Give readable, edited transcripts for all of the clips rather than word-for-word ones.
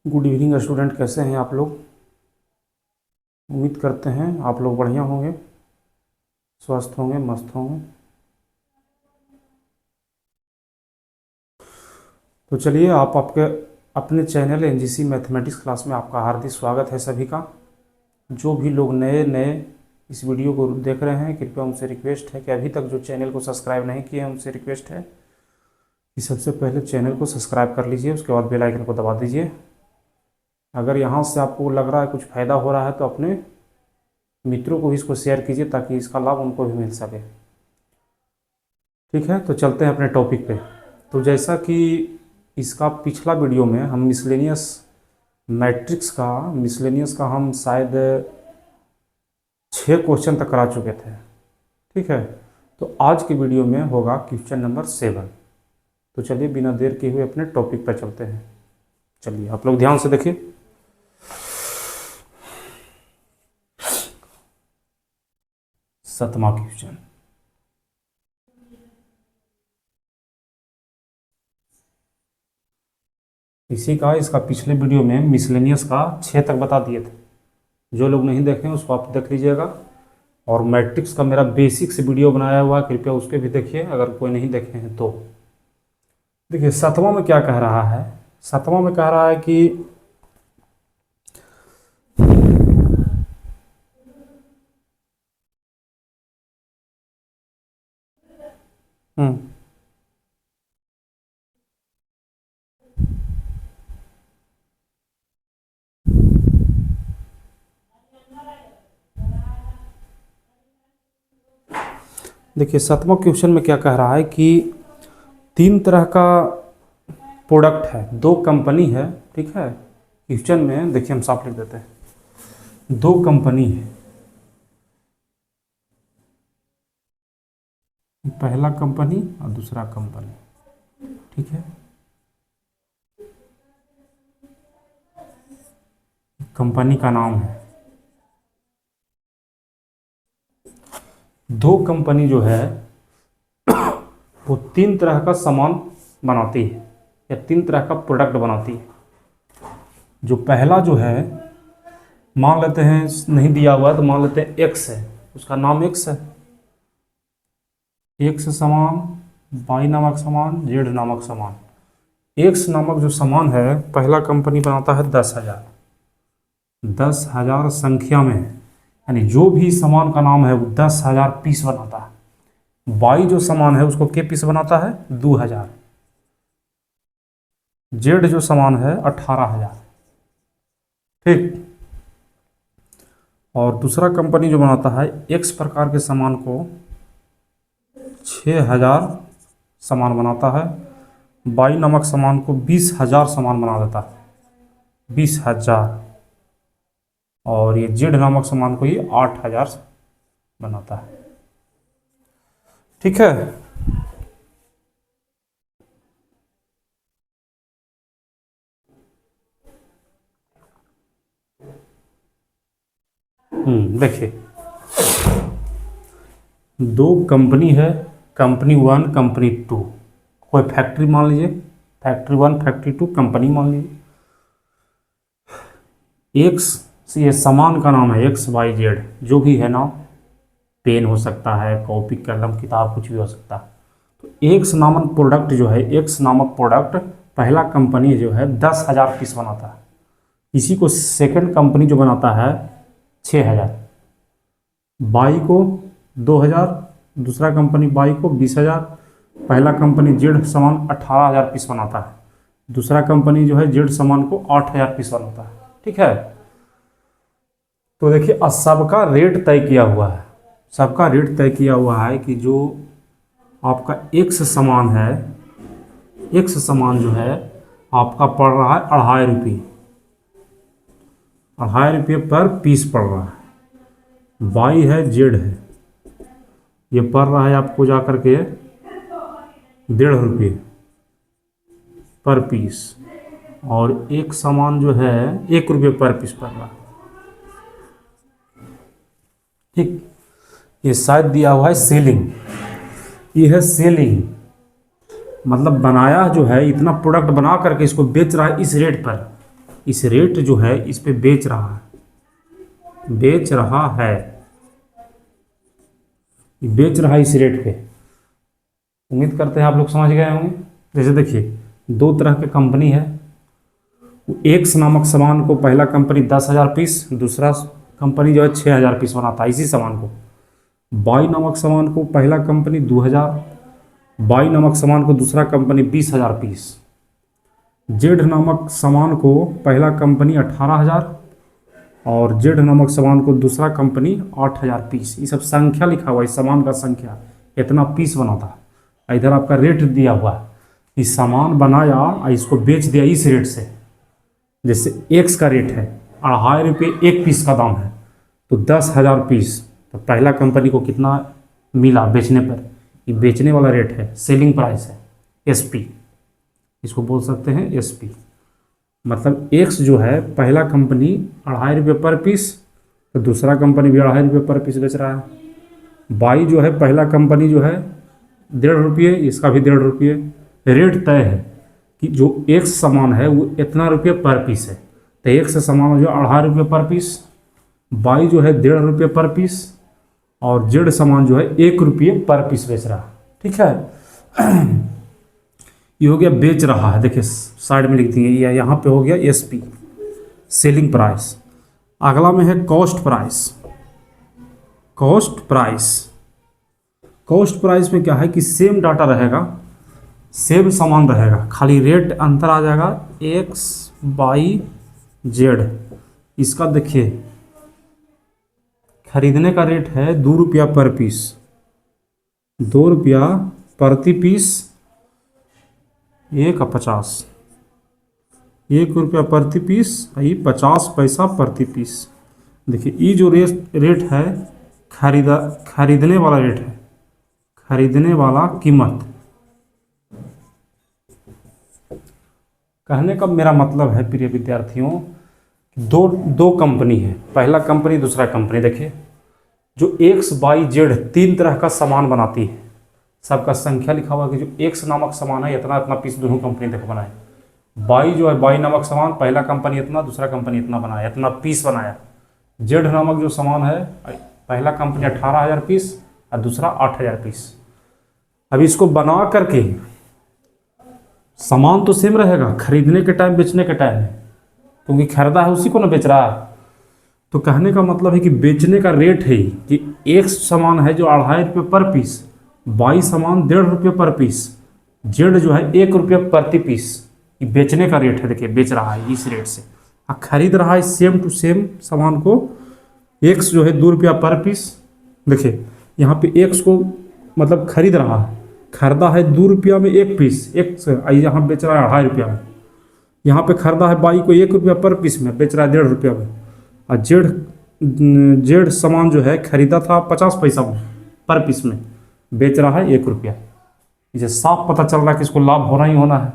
Good evening student, कैसे हैं आप लोग। उम्मीद करते हैं आप लोग बढ़िया होंगे, स्वस्थ होंगे, मस्त होंगे। तो चलिए, आप आपके अपने चैनल एनजीसी मैथमेटिक्स क्लास में आपका हार्दिक स्वागत है सभी का। जो भी लोग नए नए इस वीडियो को देख रहे हैं, कृपया उनसे रिक्वेस्ट है कि अभी तक जो चैनल को सब्सक्राइब नहीं किए हैं उनसे रिक्वेस्ट है कि सबसे पहले चैनल को सब्सक्राइब कर लीजिए, उसके बाद बेल आइकन को दबा दीजिए। अगर यहाँ से आपको लग रहा है कुछ फ़ायदा हो रहा है तो अपने मित्रों को भी इसको शेयर कीजिए ताकि इसका लाभ उनको भी मिल सके। ठीक है, तो चलते हैं अपने टॉपिक पे। तो जैसा कि इसका पिछला वीडियो में हम मिसलेनियस का हम शायद 6 क्वेश्चन तक करा चुके थे। ठीक है, तो आज के वीडियो में होगा क्वेश्चन नंबर 7। तो चलिए बिना देर किए हुए अपने टॉपिक पर चलते हैं। चलिए आप लोग ध्यान से देखिए। सातवां क्वेश्चन, इसी का इसका पिछले वीडियो में मिसलेनियस का 6 तक बता दिए थे। जो लोग नहीं देखें उसको आप देख लीजिएगा। और मैट्रिक्स का मेरा बेसिक से वीडियो बनाया हुआ है, कृपया उसके भी देखिए अगर कोई नहीं देखे हैं तो। देखिए सातवां में क्या कह रहा है। सातवां में कह रहा है कि हम्म देखिए सातवां क्वेश्चन में क्या कह रहा है कि 3 तरह का प्रोडक्ट है, 2 कंपनी है। ठीक है, क्वेश्चन में देखिए हम साफ लिख देते हैं। 2 कंपनी है, पहला कंपनी और दूसरा कंपनी। ठीक है, कंपनी का नाम है। 2 कंपनी जो है वो 3 तरह का सामान बनाती है या 3 तरह का प्रोडक्ट बनाती है। जो पहला जो है, मान लेते हैं नहीं दिया हुआ है तो मान लेते हैं एक्स है, उसका नाम एक्स है। एक्स सामान, वाई नामक सामान, जेड नामक सामान। एक्स नामक जो सामान है पहला कंपनी बनाता है 10,000। 10,000 संख्या में, यानी जो भी सामान का नाम है वो 10,000 पीस बनाता है। वाई जो सामान है उसको के पीस बनाता है 2,000। जेड जो सामान है 18,000। ठीक, और दूसरा कंपनी जो बनाता है एक्स प्रकार के सामान को 6,000 सामान बनाता है। वाई नामक सामान को 20,000 सामान बना देता है, 20,000। और ये जेड नामक सामान को ये 8,000 बनाता है। ठीक है, देखिए 2 कंपनी है, कंपनी 1, कंपनी 2। कोई फैक्ट्री मान लीजिए, फैक्ट्री 1, फैक्ट्री 2, कंपनी मान लीजिए। एक्स से ये सामान का नाम है एक्स वाई जेड, जो भी है नाम, पेन हो सकता है, कॉपी, कलम, किताब, कुछ भी हो सकता है। तो एक्स नामक प्रोडक्ट जो है, एक्स नामक प्रोडक्ट पहला कंपनी जो है 10,000 पीस बनाता है। इसी को सेकंड कंपनी जो बनाता है 6,000। वाई को 2,000, दूसरा कंपनी वाई को 20,000। पहला कंपनी जेड सामान 18,000 पीस बनाता है, दूसरा कंपनी जो है जेड सामान को 8,000 पीस बनाता है। ठीक है, तो देखिए सबका रेट तय किया हुआ है। सबका रेट तय किया हुआ है कि जो आपका एक्स सामान है, एक्स सामान जो है आपका पड़ रहा है 2.5 रुपये, 2.5 रुपये पर पीस पड़ रहा है। वाई है, जेड है, ये पड़ रहा है आपको जा कर के 1.5 रुपये पर पीस। और एक सामान जो है 1 रुपये पर पीस पड़ रहा है। ठीक, ये शायद दिया हुआ है सेलिंग, ये है सेलिंग, मतलब बनाया जो है इतना प्रोडक्ट बना करके इसको बेच रहा है इस रेट पर, इस रेट जो है इस पे बेच रहा है, बेच रहा है, बेच रहा है इस रेट पे। उम्मीद करते हैं आप लोग समझ गए होंगे। जैसे देखिए, दो तरह की कंपनी है। एक्स नामक सामान को पहला कंपनी 10,000 पीस, दूसरा कंपनी जो है 6,000 पीस बनाता है इसी सामान को। वाई नामक सामान को पहला कंपनी 2,000, वाई नामक सामान को दूसरा कंपनी 20,000 पीस, जेड नामक सामान को पहला कंपनी 18,000 और जेड नामक सामान को दूसरा कंपनी 8,000 पीस। ये सब संख्या लिखा हुआ है, इस सामान का संख्या इतना पीस बनाता है। इधर आपका रेट दिया हुआ है, इस सामान बनाया और इसको बेच दिया इस रेट से। जैसे एक्स का रेट है 2.5 रुपये एक पीस का दाम है, तो 10,000 पीस, तो पहला कंपनी को कितना मिला बेचने पर, ये बेचने वाला रेट है, सेलिंग प्राइस है, एसपी, इसको बोल सकते हैं एसपी। मतलब एक्स जो है पहला कंपनी 2.5 रुपये पर पीस, तो दूसरा कंपनी भी 2.5 रुपये पर पीस बेच रहा है। वाई जो है पहला कंपनी जो है 1.5 रुपये, इसका भी 1.5 रुपये। रेट तय है कि जो एक्स सामान है वो इतना रुपये पर पीस है, तो एक्स सामान जो 2.5 रुपये पर पीस, वाई जो है 1.5 रुपये पर पीस और जेड सामान जो है 1 रुपये पर पीस बेच रहा है। ठीक है, ये हो गया बेच रहा है। देखिए साइड में लिख दिए, या यहाँ पे हो गया एसपी, सेलिंग प्राइस। अगला में है cost price. Cost price, cost price में क्या है कि सेम डाटा रहेगा, सेम सामान रहेगा, खाली रेट अंतर आ जाएगा, एक्स बाई जेड। इसका देखिए खरीदने का रेट है 2 रुपया पर पीस, 2 रुपया प्रति पीस, 1.50, 1 रुपया प्रति पीस, ये 50 पैसा प्रति पीस। देखिए ये जो रेट है खरीदने वाला रेट है, खरीदने वाला कीमत। कहने का मेरा मतलब है प्रिय विद्यार्थियों, दो कंपनी है, पहला कंपनी दूसरा कंपनी। देखिए जो एक्स बाई जेड 3 तरह का सामान बनाती है, सबका संख्या लिखा हुआ कि जो एक्स नामक सामान है इतना इतना पीस दोनों कंपनी देखो बनाए। बाई जो है बाई नामक सामान पहला कंपनी इतना, दूसरा कंपनी इतना बनाया, इतना पीस बनाया। जेड नामक जो सामान है पहला कंपनी 18,000 पीस और दूसरा 8,000 पीस। अब इसको बना करके सामान तो सेम रहेगा खरीदने के टाइम बेचने के टाइम, क्योंकि खरीदा है उसी को ना बेच रहा है। तो कहने का मतलब है कि बेचने का रेट है कि एक सामान है जो 2.5 रुपये पर पीस, बाई सामान 1.5 रुपये पर पीस, जेड जो है 1 रुपये प्रति पीस। ये बेचने का रेट है, देखिए बेच रहा है इस रेट से, और खरीद रहा है सेम टू सेम सामान को। एक्स जो है 2 रुपया पर पीस, देखिए यहाँ पे एक्स को मतलब खरीद रहा है, खरीदा है 2 रुपया में एक पीस, एक्स यहाँ बेच रहा है 2.5 रुपया में। यहाँ पे खरीदा है बाई को 1 रुपया पर पीस में, बेच रहा है 1.5 रुपया में। और जेड सामान जो है खरीदा था 50 पैसा में पर पीस में, बेच रहा है 1 रुपया। इसे साफ पता चल रहा है कि इसको लाभ होना ही होना है।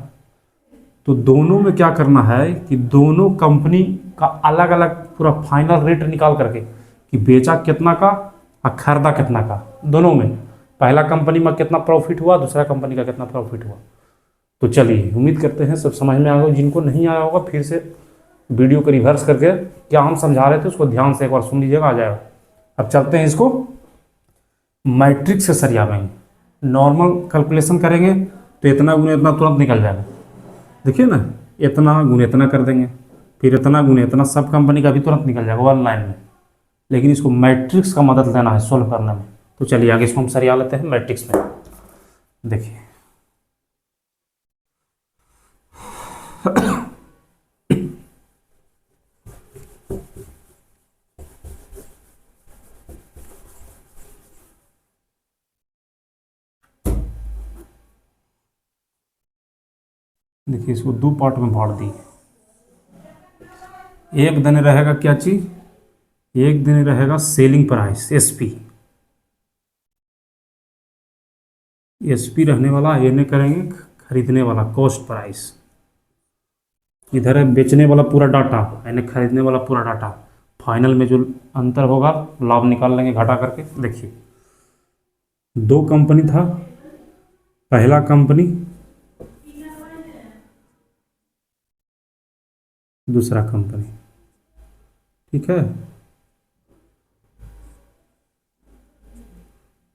तो दोनों में क्या करना है कि दोनों कंपनी का अलग अलग पूरा फाइनल रेट निकाल करके कि बेचा कितना का और खरीदा कितना का, दोनों में पहला कंपनी में कितना प्रॉफिट हुआ, दूसरा कंपनी का कितना प्रॉफिट हुआ। तो चलिए उम्मीद करते हैं सब समझ में आ गया। जिनको नहीं आया होगा फिर से वीडियो को रिवर्स करके क्या हम समझा रहे थे उसको ध्यान से एक बार सुन लीजिएगा, आ जाएगा। अब चलते हैं इसको मैट्रिक्स से सरियावेंगे। नॉर्मल कैलकुलेशन करेंगे तो इतना गुने इतना तुरंत निकल जाएगा। देखिए ना, इतना गुने इतना कर देंगे, फिर इतना गुने इतना, सब कंपनी का भी तुरंत निकल जाएगा 1 लाइन में। लेकिन इसको मैट्रिक्स का मदद लेना है सोल्व करने में। तो चलिए आगे इसको हम सरिया लेते हैं मैट्रिक्स में। देखिए देखिए इसको 2 पार्ट में बांट दी। एक दिन रहेगा क्या चीज, एक दिन रहेगा सेलिंग प्राइस एसपी, एसपी रहने वाला, ये करेंगे खरीदने वाला कॉस्ट प्राइस। इधर है बेचने वाला पूरा डाटा, यानी खरीदने वाला पूरा डाटा। फाइनल में जो अंतर होगा लाभ निकाल लेंगे घटा करके। देखिए 2 कंपनी था, पहला कंपनी दूसरा कंपनी। ठीक है,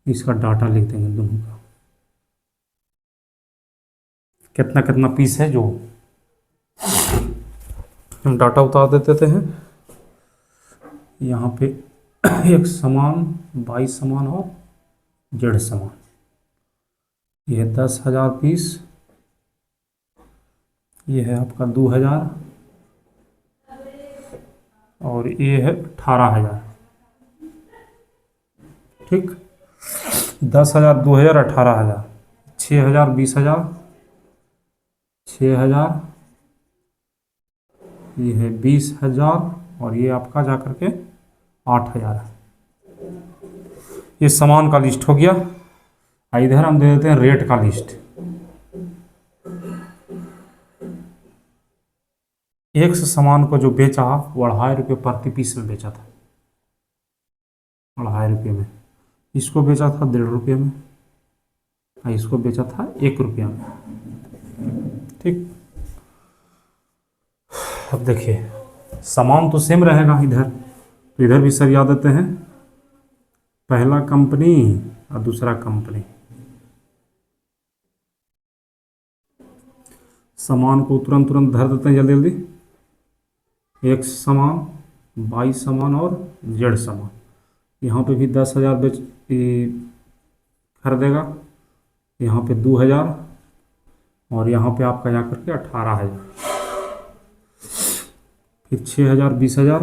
इसका डाटा लिख देंगे दोनों का, कितना कितना पीस है जो हम डाटा उतार देते हैं यहाँ पे। एक समान, 22 समान और जेड समान, ये है 10,000 पीस, ये है आपका 2,000 और ये है 18,000। ठीक, 10,000, 2,000, 18,000, 6,000, 20,000, 6,000, ये है 20,000 और ये आपका जा करके 8,000 है। ये सामान का लिस्ट हो गया। इधर हम दे देते हैं रेट का लिस्ट। एक से सामान को जो बेचा वो 2.5 रुपये प्रति पीस में बेचा था, 2.5 रुपये में। इसको बेचा था 1.5 रुपये में और इसको बेचा था 1 रुपया में। ठीक, अब देखिए सामान तो सेम रहेगा इधर, तो इधर भी सर याद देते हैं, पहला कंपनी और दूसरा कंपनी। सामान को तुरंत तुरंत धर देते हैं जल्दी जल्दी। एक सामान, 22 सामान और जेड सामान। यहाँ पे भी 10,000 खरीदेगा, यहाँ पे 2,000 और यहाँ पे आपका जा करके 18,000, फिर 6,000, 20,000,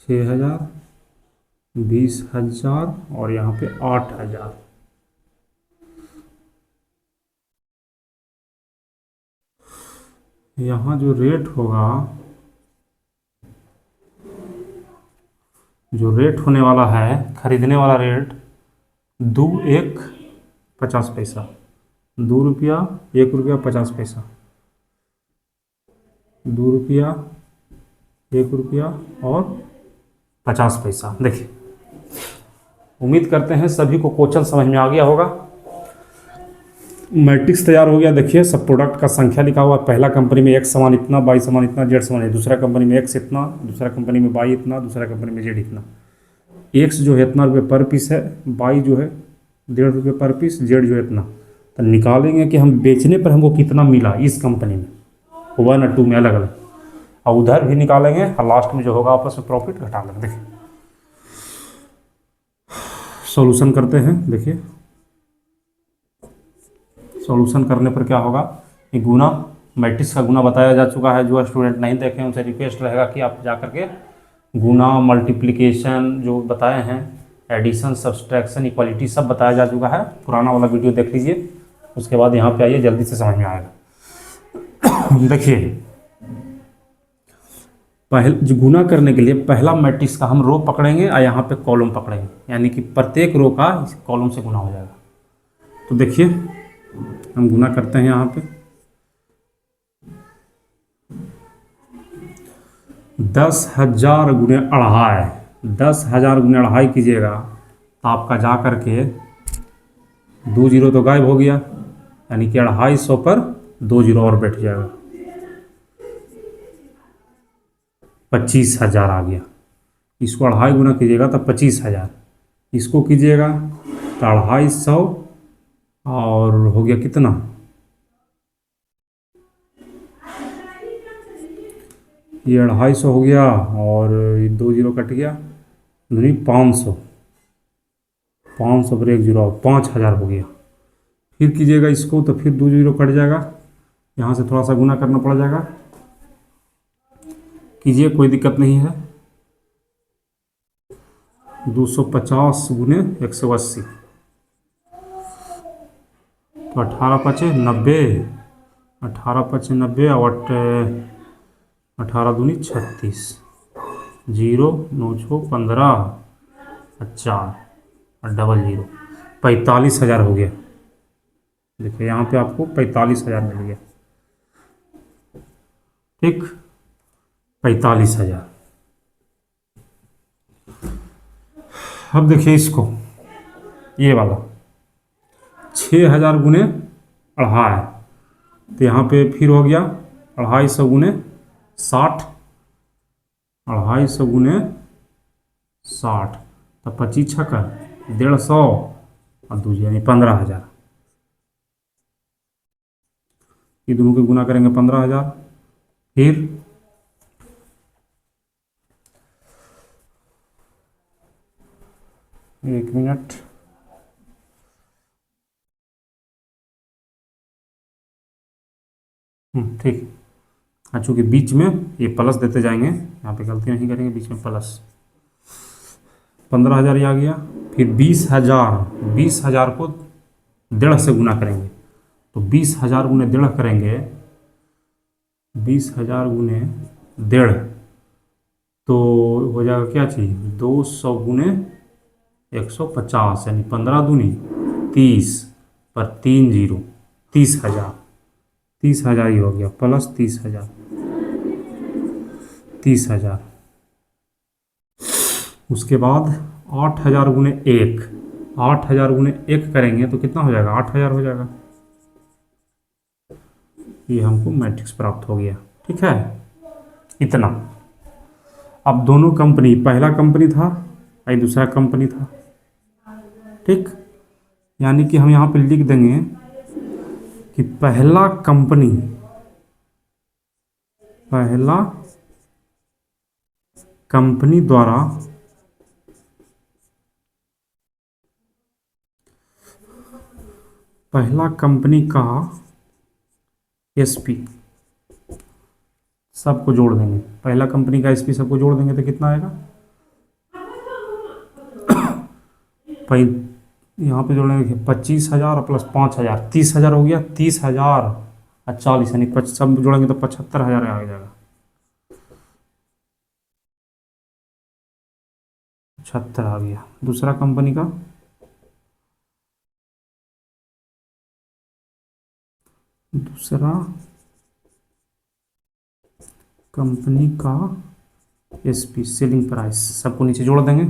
6,000, 20,000 और यहाँ पे 8,000। यहाँ जो रेट होगा, जो रेट होने वाला है, खरीदने वाला रेट 2 1 50 पैसा, 2 रुपया, 1 रुपया 50 पैसा, 2 रुपया, 1 रुपया और 50 पैसा। देखिए, उम्मीद करते हैं सभी को क्वेश्चन समझ में आ गया होगा। मैट्रिक्स तैयार हो गया। देखिए सब प्रोडक्ट का संख्या लिखा हुआ है। पहला कंपनी में एक सामान इतना, 22 सामान इतना, जेड सामान है। दूसरा कंपनी में एक्स इतना, दूसरा कंपनी में वाई इतना, दूसरा कंपनी में जेड इतना। एक्स जो है इतना रुपये पर पीस है, वाई जो है 1.5 रुपये पर पीस, जेड जो है इतना। तो निकालेंगे कि हम बेचने पर हमको कितना मिला इस कंपनी में, 1 और 2 में अलग अलग, और उधर भी निकालेंगे और लास्ट में जो होगा आपस में प्रॉफिट घटा लेंगे। देखिए सॉल्यूशन करते हैं। देखिए सॉल्यूशन करने पर क्या होगा, ये गुना, मैट्रिक्स का गुना बताया जा चुका है। जो स्टूडेंट नहीं देखे उनसे रिक्वेस्ट रहेगा कि आप जा करके गुना, मल्टीप्लिकेशन जो बताए हैं, एडिशन, सब्सट्रैक्शन, इक्वालिटी सब बताया जा चुका है। पुराना वाला वीडियो देख लीजिए, उसके बाद यहाँ पे आइए, जल्दी से समझ में आएगा। देखिए पहले जो गुना करने के लिए पहला मैट्रिक्स का हम रो पकड़ेंगे और यहाँ पे कॉलम पकड़ेंगे, यानी कि प्रत्येक रो का कॉलम से गुना हो जाएगा। तो देखिए हम गुना करते हैं यहाँ पे 10,000 गुने 2.5, 10,000 गुने 2.5 कीजिएगा तो आपका जा करके 2 जीरो तो गायब हो गया, यानी कि 250 पर 2 जीरो और बैठ जाएगा, 25,000 आ गया। इसको 2.5 गुना कीजिएगा तो 25,000, इसको कीजिएगा तो 250 और हो गया कितना, ये 250 हो गया और 2 जीरो कट गया, नहीं 500, 500 पर 1 जीरो, 5,000 हो गया। फिर कीजिएगा इसको तो फिर 2 जीरो कट जाएगा, यहाँ से थोड़ा सा गुना करना पड़ जाएगा। कीजिए, कोई दिक्कत नहीं है। 250 गुने 180 तो 18 पचे 90, 18 पचे 90 और 18 दूनी 36, 0 9 6 15 और 4 और डबल 0, 45,000 हो गया। देखिए यहाँ पे आपको 45,000 मिल गया। ठीक, 45,000। अब देखिए इसको, ये वाला 6,000 गुने 2.5, तो यहाँ पे फिर हो गया 250 गुने 60, 250 गुने 60, तो 25 छक्का 150 और दूसरी यानी 15,000। ये दोनों के गुना करेंगे 15,000। फिर एक मिनट, ठीक। चूँकि बीच में ये प्लस देते जाएंगे, यहाँ पे गलती नहीं करेंगे, बीच में प्लस। 15,000 ये आ गया। फिर 20,000, 20,000 को 1.5 से गुना करेंगे, तो 20,000 गुने 1.5 करेंगे, 20,000 गुने 1.5 तो हो जाएगा क्या चीज़, 200 गुने 150 यानी 15 दूनी 30 पर 3 जीरो 30,000। 30,000 ही हो गया, प्लस 30,000, 30,000। उसके बाद 8,000 गुने 1, 8,000 गुने 1 करेंगे तो कितना हो जाएगा, 8,000 हो जाएगा। ये हमको मैट्रिक्स प्राप्त हो गया। ठीक है, इतना। अब दोनों कंपनी, पहला कंपनी था और दूसरा कंपनी था। ठीक, यानी कि हम यहाँ पे लिख देंगे कि पहला कंपनी द्वारा पहला कंपनी का एसपी सबको जोड़ देंगे, पहला कंपनी का एसपी सबको जोड़ देंगे तो कितना आएगा, यहाँ पे जोड़ेंगे 25,000 प्लस 5,000 30,000 हो गया। 30,000 और 40 यानी सब जोड़ेंगे तो 75,000 आ जाएगा। 75 आ गया। दूसरा कंपनी का एसपी सेलिंग प्राइस सबको नीचे जोड़ देंगे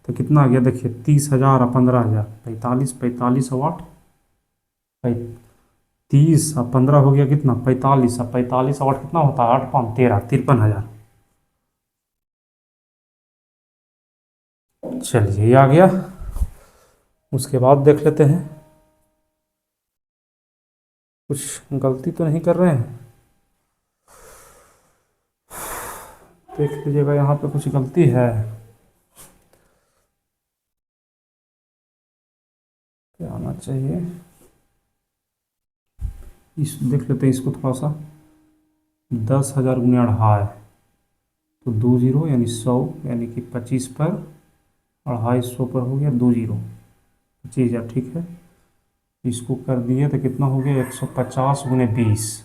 तो कितना आ गया, देखिए 30,000 और 15,000 45, 45 और 8 30 और 15 हो गया कितना, 45 और 45 और 8 कितना होता है, 8 5 13 53,000। चलिए ये आ गया। उसके बाद देख लेते हैं कुछ गलती तो नहीं कर रहे हैं। देख लीजिएगा यहाँ पे कुछ गलती है, क्या आना चाहिए। इस देख लेते हैं इसको थोड़ा सा। 10,000 गुने 2.5 तो 2 जीरो यानी 100 यानी कि 25 पर 250 पर हो गया 2 जीरो 25,000। ठीक है, इसको कर दिए तो कितना हो गया, 150 गुने 20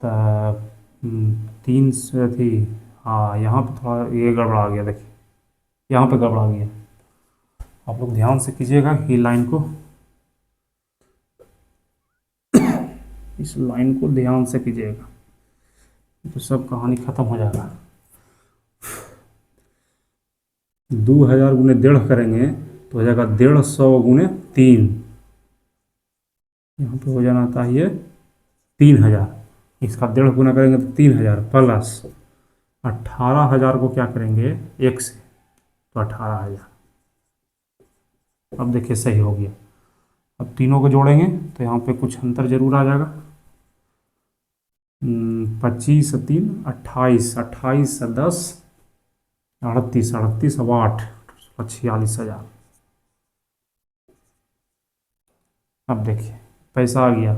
तब 3 से थी। हाँ, यहाँ पे थोड़ा ये गड़बड़ा गया, देखिए यहाँ पे गड़बड़ा गया। आप लोग ध्यान से कीजिएगा कि लाइन को, इस लाइन को ध्यान से कीजिएगा तो सब कहानी खत्म हो जाएगा। 2,000 गुने 1.5 करेंगे तो हो जाएगा 150 गुने 3, यहाँ पे हो जाना चाहिए 3,000। इसका 1.5 गुना करेंगे तो 3,000 प्लस 18,000 को क्या करेंगे 1 से तो 18,000। अब देखिए सही हो गया। अब तीनों को जोड़ेंगे तो यहाँ पे कुछ अंतर जरूर आ जाएगा। 25 3 28, 28 10 38, 38 अब 8 46,000। अब देखिए पैसा आ गया,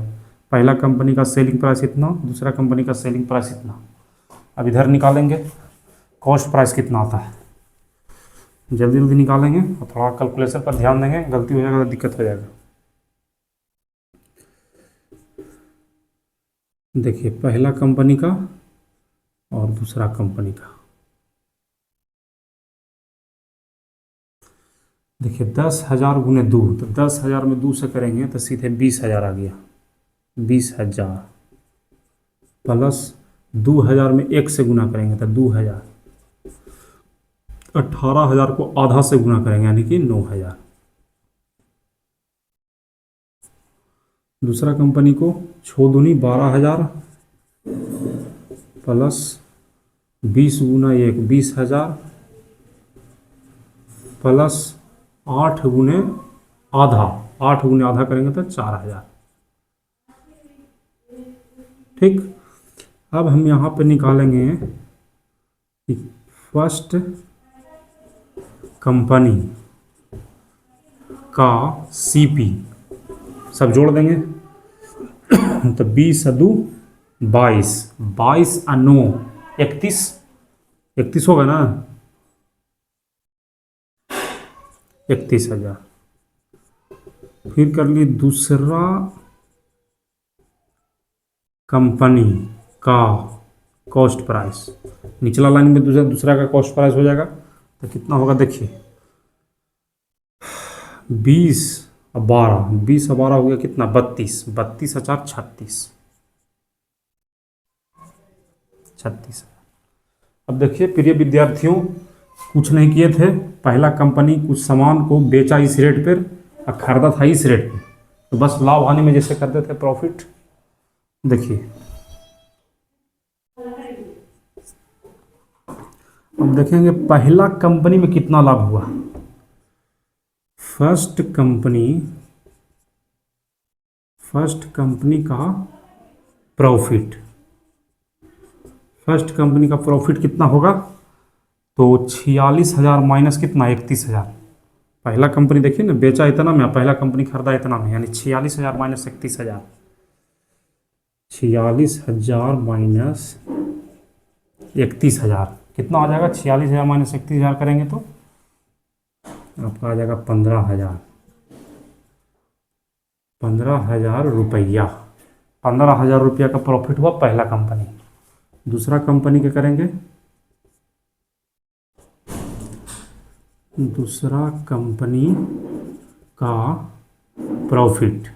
पहला कंपनी का सेलिंग प्राइस इतना, दूसरा कंपनी का सेलिंग प्राइस इतना। अब इधर निकालेंगे कॉस्ट प्राइस कितना आता है, जल्दी जल्दी निकालेंगे और थोड़ा कैलकुलेशन पर ध्यान देंगे, गलती हो जाएगा तो दिक्कत हो जाएगा। देखिए पहला कंपनी का और दूसरा कंपनी का, देखिए 10,000 गुने 2 तो 10,000 में 2 से करेंगे तो सीधे 20,000 आ गया। 20,000 प्लस 2,000 में 1 से गुना करेंगे तो 2,000, 18,000 को आधा से गुना करेंगे यानी कि 9,000। दूसरा कंपनी को 6 दूनी 12,000 प्लस 20 गुना 1 20,000 प्लस 8 गुने आधा, 8 गुने आधा करेंगे तो 4,000। ठीक, अब हम यहाँ पे निकालेंगे कि फर्स्ट कंपनी का सीपी, सब जोड़ देंगे तो 20 2 22, 22 और 9 31, 31 होगा ना, 31,000। फिर कर लिए दूसरा कंपनी का कॉस्ट प्राइस, निचला लाइन में दूसरा का कॉस्ट प्राइस हो जाएगा तो कितना होगा देखिए, 20 और 12, 20 और 12 हो गया कितना 32, 32,000 36। अब देखिए प्रिय विद्यार्थियों, कुछ नहीं किए थे, पहला कंपनी कुछ सामान को बेचा इस रेट पर और खरीदा था इस रेट पे, तो बस लाभ हानि में जैसे करते थे प्रॉफिट। देखिए अब देखेंगे पहला कंपनी में कितना लाभ हुआ। फर्स्ट कंपनी का प्रॉफिट, फर्स्ट कंपनी का प्रॉफिट कितना होगा, तो 46,000 माइनस कितना 31,000। पहला कंपनी देखिए ना बेचा इतना में, पहला कंपनी खरीदा इतना में, यानी 46,000 माइनस 31,000, 46,000 माइनस 31,000 कितना आ जाएगा, 46,000 माइनस 31,000 करेंगे तो आपका आ जाएगा 15,000, 15,000 रुपया, 15,000 रुपया का प्रॉफिट हुआ पहला कंपनी। दूसरा कंपनी के करेंगे, दूसरा कंपनी का प्रॉफिट,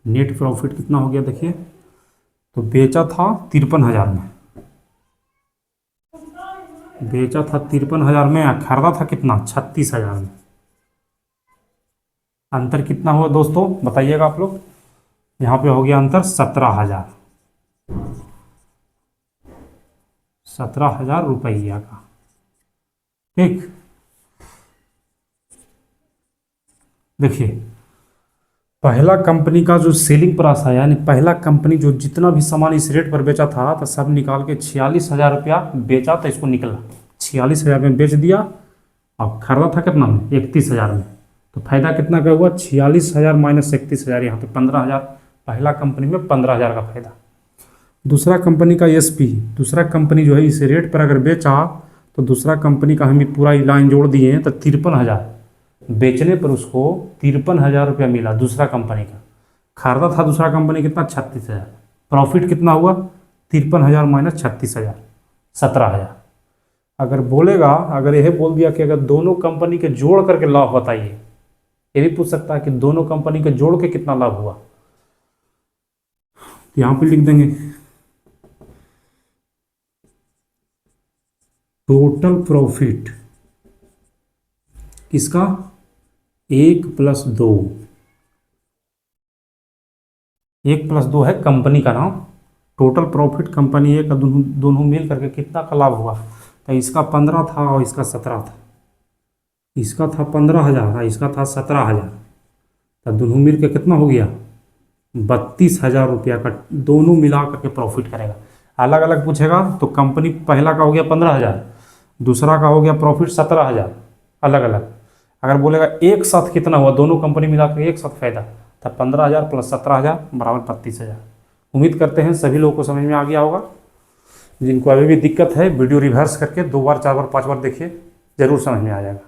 नेट प्रॉफिट कितना हो गया देखिए, तो बेचा था 53,000 में, बेचा था 53,000 में, खरीदा था कितना 36,000 में। अंतर कितना हुआ दोस्तों बताइएगा आप लोग, यहाँ पे हो गया अंतर 17,000, 17,000 रुपया का। ठीक, देखिए पहला कंपनी का जो सेलिंग प्राइस है, यानी पहला कंपनी जो जितना भी सामान इस रेट पर बेचा था तो सब निकाल के 46,000 रुपया बेचा, तो इसको निकला 46,000 में बेच दिया, अब खरीदा था कितना में 31,000 में, तो फायदा कितना का हुआ 46,000 माइनस 31,000, यहाँ पे 15,000, पहला कंपनी में 15,000 का फायदा। दूसरा कंपनी का एसपी, दूसरा कंपनी जो है इस रेट पर अगर बेचा तो दूसरा कंपनी का हम पूरा लाइन जोड़ दिए हैं तो 53,000, बेचने पर उसको 53,000 रुपया मिला दूसरा कंपनी का, खरीदा था दूसरा कंपनी कितना 36,000, प्रॉफिट कितना हुआ 53,000 माइनस 36,000, 17,000। अगर बोलेगा, अगर यह बोल दिया कि अगर दोनों कंपनी के जोड़ करके लाभ बताइए, ये भी पूछ सकता है कि दोनों कंपनी के जोड़ के कितना लाभ हुआ, यहाँ पे लिख देंगे टोटल प्रॉफिट किसका 1 + 2, 1 + 2 है कंपनी का नाम, टोटल प्रॉफिट कंपनी ए का दोनों मिल करके कितना का लाभ हुआ, तो इसका 15 था और इसका 17 था, इसका था 15,000 और इसका था 17,000, तो दोनों मिल के कितना हो गया 32,000 रुपया का, दोनों मिला करके प्रॉफिट करेगा। अलग अलग पूछेगा तो कंपनी पहला का हो गया 15,000, दूसरा का हो गया प्रॉफिट 17,000, अलग अलग। अगर बोलेगा एक साथ कितना हुआ, दोनों कंपनी मिलाकर एक साथ फायदा, तो 15,000 + 17,000 बराबर 32,000। उम्मीद करते हैं सभी लोगों को समझ में आ गया होगा। जिनको अभी भी दिक्कत है वीडियो रिवर्स करके 2 बार 4 बार 5 बार देखिए, ज़रूर समझ में आ जाएगा।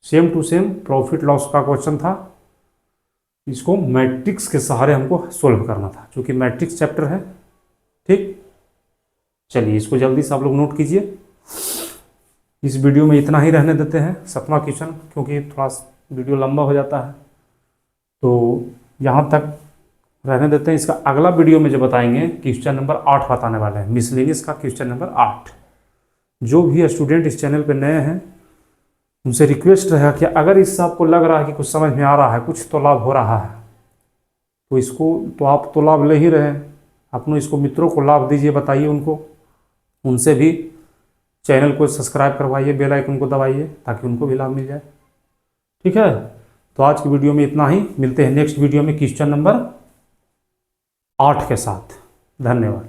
Same to same profit loss का क्वेश्चन था, इसको मैट्रिक्स के सहारे हमको सोल्व करना था, क्योंकि मैट्रिक्स चैप्टर है। ठीक, चलिए इसको जल्दी से आप लोग नोट कीजिए। इस वीडियो में इतना ही रहने देते हैं, 7वां क्वेश्चन, क्योंकि थोड़ा वीडियो लंबा हो जाता है तो यहाँ तक रहने देते हैं। इसका अगला वीडियो में जो बताएंगे क्वेश्चन नंबर 8 बताने वाले हैं, मिसलेनियस का क्वेश्चन नंबर 8। जो भी स्टूडेंट इस चैनल पर नए हैं उनसे रिक्वेस्ट रहेगा कि अगर इससे आपको लग रहा है कि कुछ समझ में आ रहा है, कुछ तो लाभ हो रहा है, तो इसको तो आप तो लाभ ले ही रहे हैं, अपनों इसको मित्रों को लाभ दीजिए, बताइए उनको, उनसे भी चैनल को सब्सक्राइब करवाइए, बेल आइकन को दबाइए ताकि उनको भी लाभ मिल जाए। ठीक है, तो आज की वीडियो में इतना ही। मिलते हैं नेक्स्ट वीडियो में क्वेश्चन नंबर 8 के साथ। धन्यवाद।